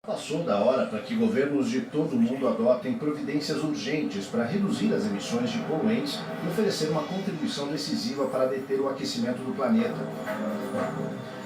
Passou da hora para que governos de todo o mundo adotem providências urgentes para reduzir as emissões de poluentes e oferecer uma contribuição decisiva para deter o aquecimento do planeta.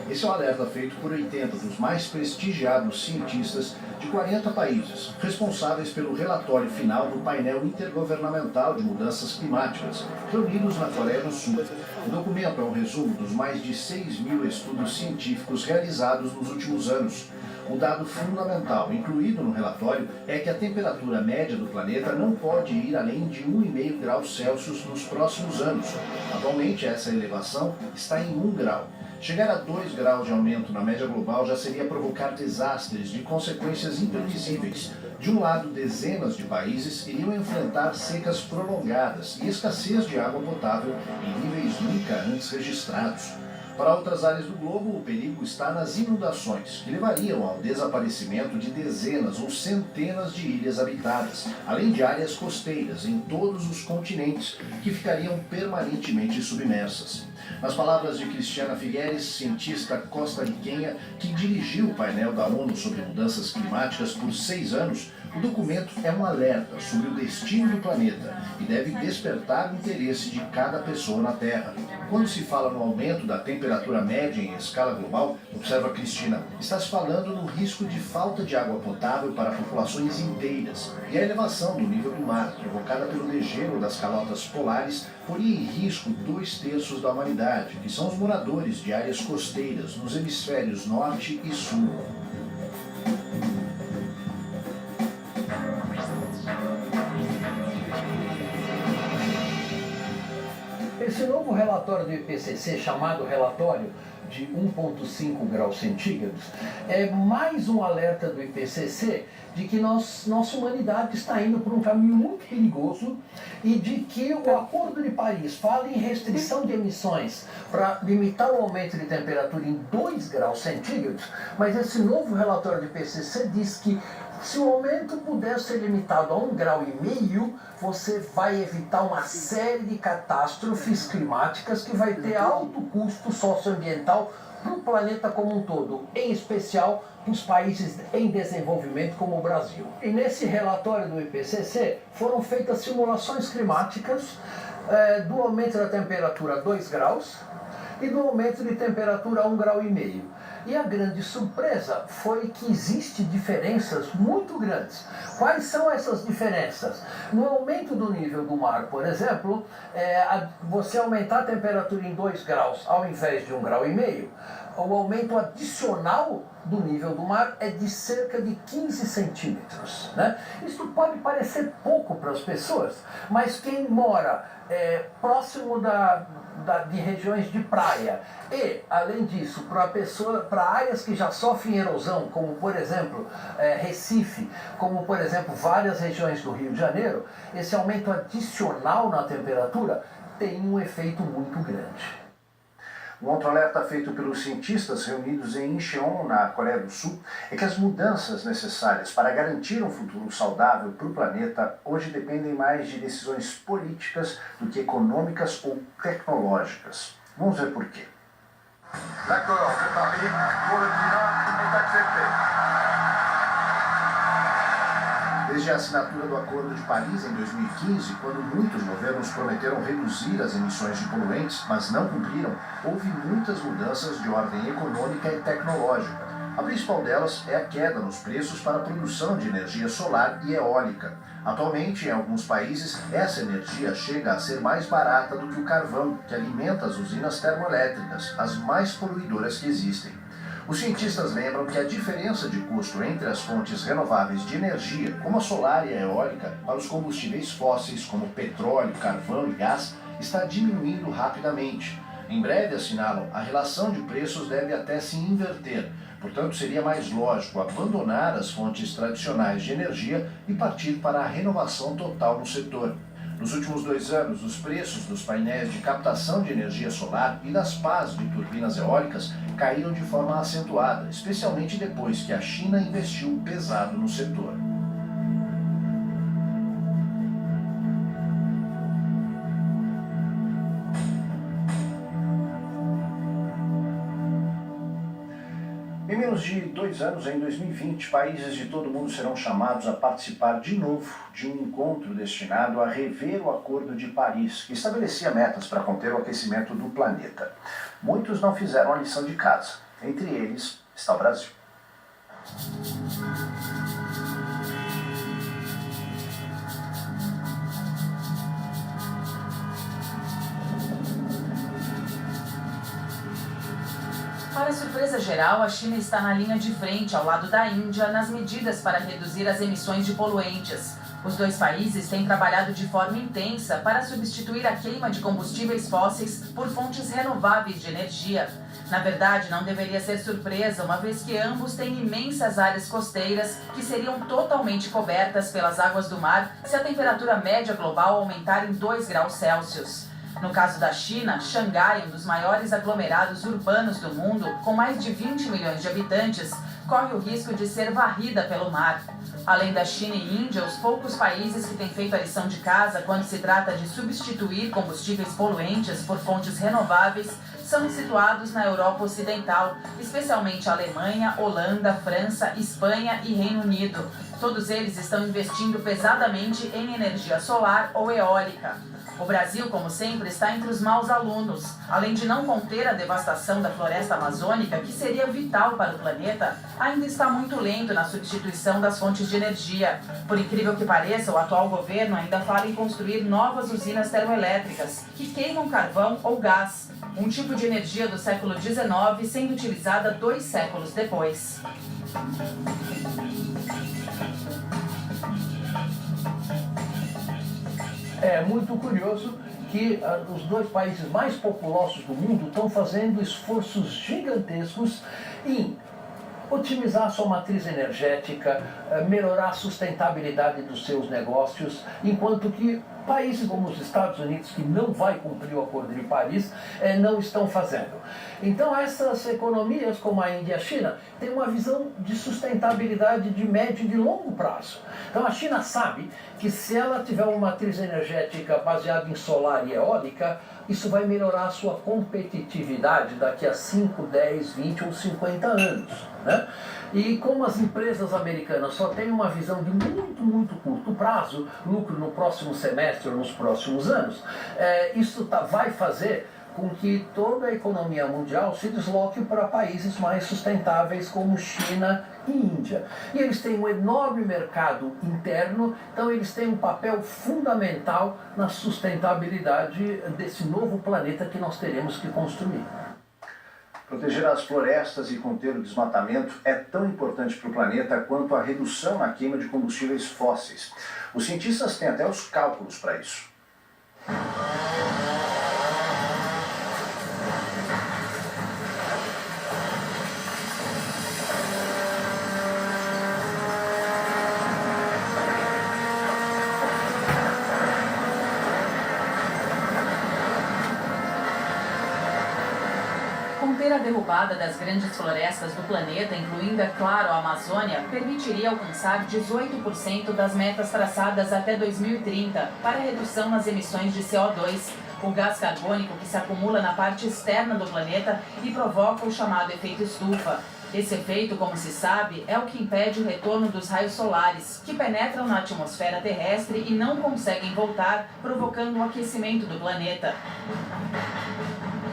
Esse é um alerta feito por 80 dos mais prestigiados cientistas de 40 países, responsáveis pelo relatório final do painel intergovernamental de mudanças climáticas, reunidos na Coreia do Sul. O documento é um resumo dos mais de 6.000 estudos científicos realizados nos últimos anos. Um dado fundamental incluído no relatório é que a temperatura média do planeta não pode ir além de 1,5 graus Celsius nos próximos anos. Atualmente, essa elevação está em 1 grau. Chegar a 2 graus de aumento na média global já seria provocar desastres de consequências imprevisíveis. De um lado, dezenas de países iriam enfrentar secas prolongadas e escassez de água potável em níveis nunca antes registrados. Para outras áreas do globo, o perigo está nas inundações, que levariam ao desaparecimento de dezenas ou centenas de ilhas habitadas, além de áreas costeiras em todos os continentes, que ficariam permanentemente submersas. Nas palavras de Cristiana Figueres, cientista costarriquenha que dirigiu o painel da ONU sobre mudanças climáticas por 6 anos, o documento é um alerta sobre o destino do planeta e deve despertar o interesse de cada pessoa na Terra. Quando se fala no aumento da temperatura média em escala global, observa Cristina, está se falando no risco de falta de água potável para populações inteiras, e a elevação do nível do mar, provocada pelo degelo das calotas polares, poria em risco 2/3 da humanidade, que são os moradores de áreas costeiras nos hemisférios norte e sul. Esse novo relatório do IPCC, chamado relatório de 1,5 graus centígrados, é mais um alerta do IPCC de que nossa humanidade está indo por um caminho muito perigoso e de que o Acordo de Paris fala em restrição de emissões para limitar o aumento de temperatura em 2 graus centígrados, mas esse novo relatório do IPCC diz que se o aumento puder ser limitado a 1,5 grau, você vai evitar uma série de catástrofes climáticas que vai ter alto custo socioambiental para o planeta como um todo, em especial para os países em desenvolvimento como o Brasil. E nesse relatório do IPCC foram feitas simulações climáticas do aumento da temperatura a 2 graus e do aumento de temperatura a 1,5 grau. E a grande surpresa foi que existem diferenças muito grandes. Quais são essas diferenças? No aumento do nível do mar, por exemplo, você aumentar a temperatura em 2 graus ao invés de 1,5 grau, o aumento adicional do nível do mar é de cerca de 15 centímetros. Né? Isso pode parecer pouco para as pessoas, mas quem mora próximo de regiões de praia e, além disso, para áreas que já sofrem erosão, como por exemplo Recife, como por exemplo várias regiões do Rio de Janeiro, esse aumento adicional na temperatura tem um efeito muito grande. Um outro alerta feito pelos cientistas reunidos em Incheon, na Coreia do Sul, é que as mudanças necessárias para garantir um futuro saudável para o planeta hoje dependem mais de decisões políticas do que econômicas ou tecnológicas. Vamos ver por quê. L'accord de Paris pour le climat est accepté. Desde a assinatura do Acordo de Paris em 2015, quando muitos governos prometeram reduzir as emissões de poluentes, mas não cumpriram, houve muitas mudanças de ordem econômica e tecnológica. A principal delas é a queda nos preços para a produção de energia solar e eólica. Atualmente, em alguns países, essa energia chega a ser mais barata do que o carvão, que alimenta as usinas termoelétricas, as mais poluidoras que existem. Os cientistas lembram que a diferença de custo entre as fontes renováveis de energia, como a solar e a eólica, para os combustíveis fósseis, como petróleo, carvão e gás, está diminuindo rapidamente. Em breve, assinalam, a relação de preços deve até se inverter. Portanto, seria mais lógico abandonar as fontes tradicionais de energia e partir para a renovação total no setor. Nos últimos 2 anos, os preços dos painéis de captação de energia solar e das pás de turbinas eólicas caíram de forma acentuada, especialmente depois que a China investiu pesado no setor. Em menos menos de 2 anos, em 2020, países de todo o mundo serão chamados a participar de novo de um encontro destinado a rever o Acordo de Paris, que estabelecia metas para conter o aquecimento do planeta. Muitos não fizeram a lição de casa. Entre eles está o Brasil. Para surpresa geral, a China está na linha de frente, ao lado da Índia, nas medidas para reduzir as emissões de poluentes. Os dois países têm trabalhado de forma intensa para substituir a queima de combustíveis fósseis por fontes renováveis de energia. Na verdade, não deveria ser surpresa, uma vez que ambos têm imensas áreas costeiras que seriam totalmente cobertas pelas águas do mar se a temperatura média global aumentar em 2 graus Celsius. No caso da China, Xangai, um dos maiores aglomerados urbanos do mundo, com mais de 20 milhões de habitantes, corre o risco de ser varrida pelo mar. Além da China e Índia, os poucos países que têm feito a lição de casa quando se trata de substituir combustíveis poluentes por fontes renováveis são situados na Europa Ocidental, especialmente Alemanha, Holanda, França, Espanha e Reino Unido. Todos eles estão investindo pesadamente em energia solar ou eólica. O Brasil, como sempre, está entre os maus alunos. Além de não conter a devastação da floresta amazônica, que seria vital para o planeta, ainda está muito lento na substituição das fontes de energia. Por incrível que pareça, o atual governo ainda fala em construir novas usinas termoelétricas, que queimam carvão ou gás, um tipo de energia do século XIX sendo utilizada 2 séculos depois. É muito curioso que os dois países mais populosos do mundo estão fazendo esforços gigantescos em otimizar sua matriz energética, melhorar a sustentabilidade dos seus negócios, enquanto que países como os Estados Unidos, que não vai cumprir o Acordo de Paris, não estão fazendo. Então essas economias, como a Índia e a China, têm uma visão de sustentabilidade de médio e de longo prazo. Então a China sabe que se ela tiver uma matriz energética baseada em solar e eólica, isso vai melhorar a sua competitividade daqui a 5, 10, 20 ou 50 anos, né? E como as empresas americanas só têm uma visão de muito curto prazo, lucro no próximo semestre ou nos próximos anos, isso vai fazer com que toda a economia mundial se desloque para países mais sustentáveis como China e Índia. E eles têm um enorme mercado interno, então eles têm um papel fundamental na sustentabilidade desse novo planeta que nós teremos que construir. Proteger as florestas e conter o desmatamento é tão importante para o planeta quanto a redução na queima de combustíveis fósseis. Os cientistas têm até os cálculos para isso. Conter a derrubada das grandes florestas do planeta, incluindo, é claro, a Amazônia, permitiria alcançar 18% das metas traçadas até 2030 para a redução nas emissões de CO2, o gás carbônico que se acumula na parte externa do planeta e provoca o chamado efeito estufa. Esse efeito, como se sabe, é o que impede o retorno dos raios solares, que penetram na atmosfera terrestre e não conseguem voltar, provocando o aquecimento do planeta.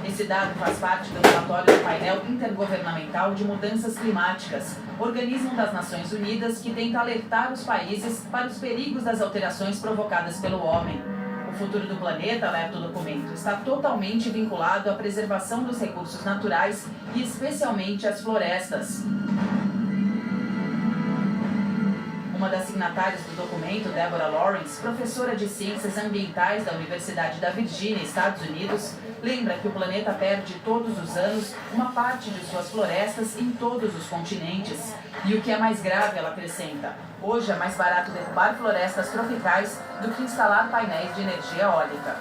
Esse dado faz parte do relatório do Painel Intergovernamental de Mudanças Climáticas, organismo das Nações Unidas que tenta alertar os países para os perigos das alterações provocadas pelo homem. O futuro do planeta, alerta o documento, está totalmente vinculado à preservação dos recursos naturais e especialmente às florestas. Uma das signatárias do documento, Deborah Lawrence, professora de Ciências Ambientais da Universidade da Virgínia, Estados Unidos, lembra que o planeta perde todos os anos uma parte de suas florestas em todos os continentes. E o que é mais grave, ela acrescenta, hoje é mais barato derrubar florestas tropicais do que instalar painéis de energia eólica.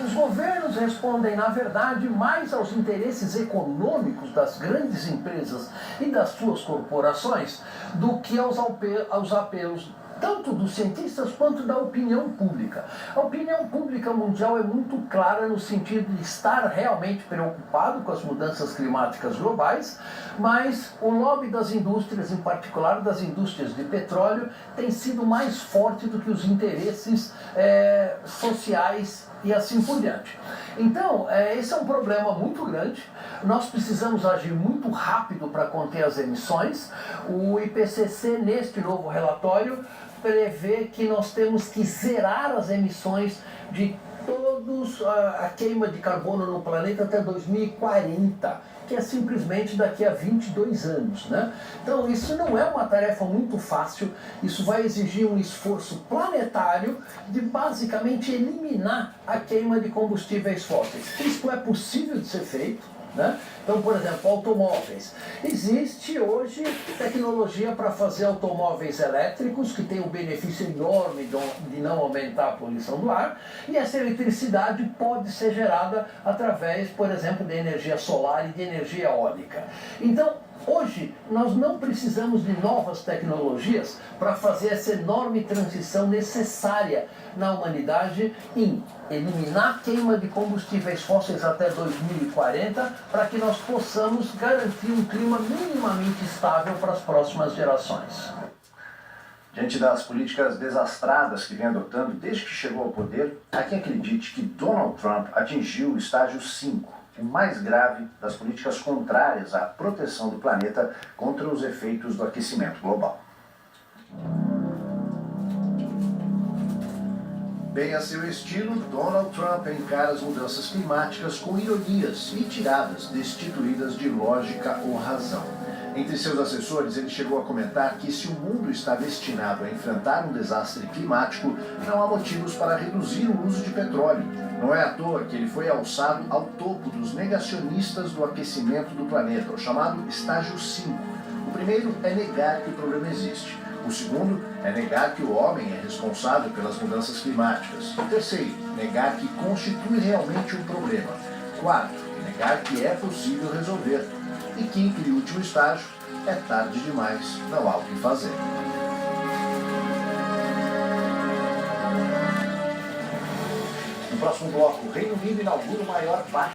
Os governos respondem, na verdade, mais aos interesses econômicos das grandes empresas e das suas corporações do que aos apelos tanto dos cientistas quanto da opinião pública. A opinião pública mundial é muito clara no sentido de estar realmente preocupado com as mudanças climáticas globais, mas o lobby das indústrias, em particular das indústrias de petróleo, tem sido mais forte do que os interesses sociais e assim por diante. Então, esse é um problema muito grande. Nós precisamos agir muito rápido para conter as emissões. O IPCC, neste novo relatório, prevê que nós temos que zerar as emissões de a queima de carbono no planeta até 2040, que é simplesmente daqui a 22 anos, né? Então isso não é uma tarefa muito fácil, isso vai exigir um esforço planetário de basicamente eliminar a queima de combustíveis fósseis. Isto é possível de ser feito, né? Então, por exemplo, automóveis. Existe hoje tecnologia para fazer automóveis elétricos que tem um benefício enorme de não aumentar a poluição do ar, e essa eletricidade pode ser gerada através, por exemplo, de energia solar e de energia eólica. Então, hoje, nós não precisamos de novas tecnologias para fazer essa enorme transição necessária na humanidade em eliminar a queima de combustíveis fósseis até 2040, para que nós possamos garantir um clima minimamente estável para as próximas gerações. Diante das políticas desastradas que vem adotando desde que chegou ao poder, há quem acredite que Donald Trump atingiu o estágio 5, o mais grave das políticas contrárias à proteção do planeta contra os efeitos do aquecimento global. Bem a seu estilo, Donald Trump encara as mudanças climáticas com ironias e tiradas destituídas de lógica ou razão. Entre seus assessores, ele chegou a comentar que se o mundo está destinado a enfrentar um desastre climático, não há motivos para reduzir o uso de petróleo. Não é à toa que ele foi alçado ao topo dos negacionistas do aquecimento do planeta, o chamado estágio 5. O primeiro é negar que o problema existe. O segundo é negar que o homem é responsável pelas mudanças climáticas. O terceiro, negar que constitui realmente um problema. Quarto, negar que é possível resolver. E quinto e último estágio, é tarde demais, não há o que fazer. No próximo bloco, o Reino Unido inaugura o maior parque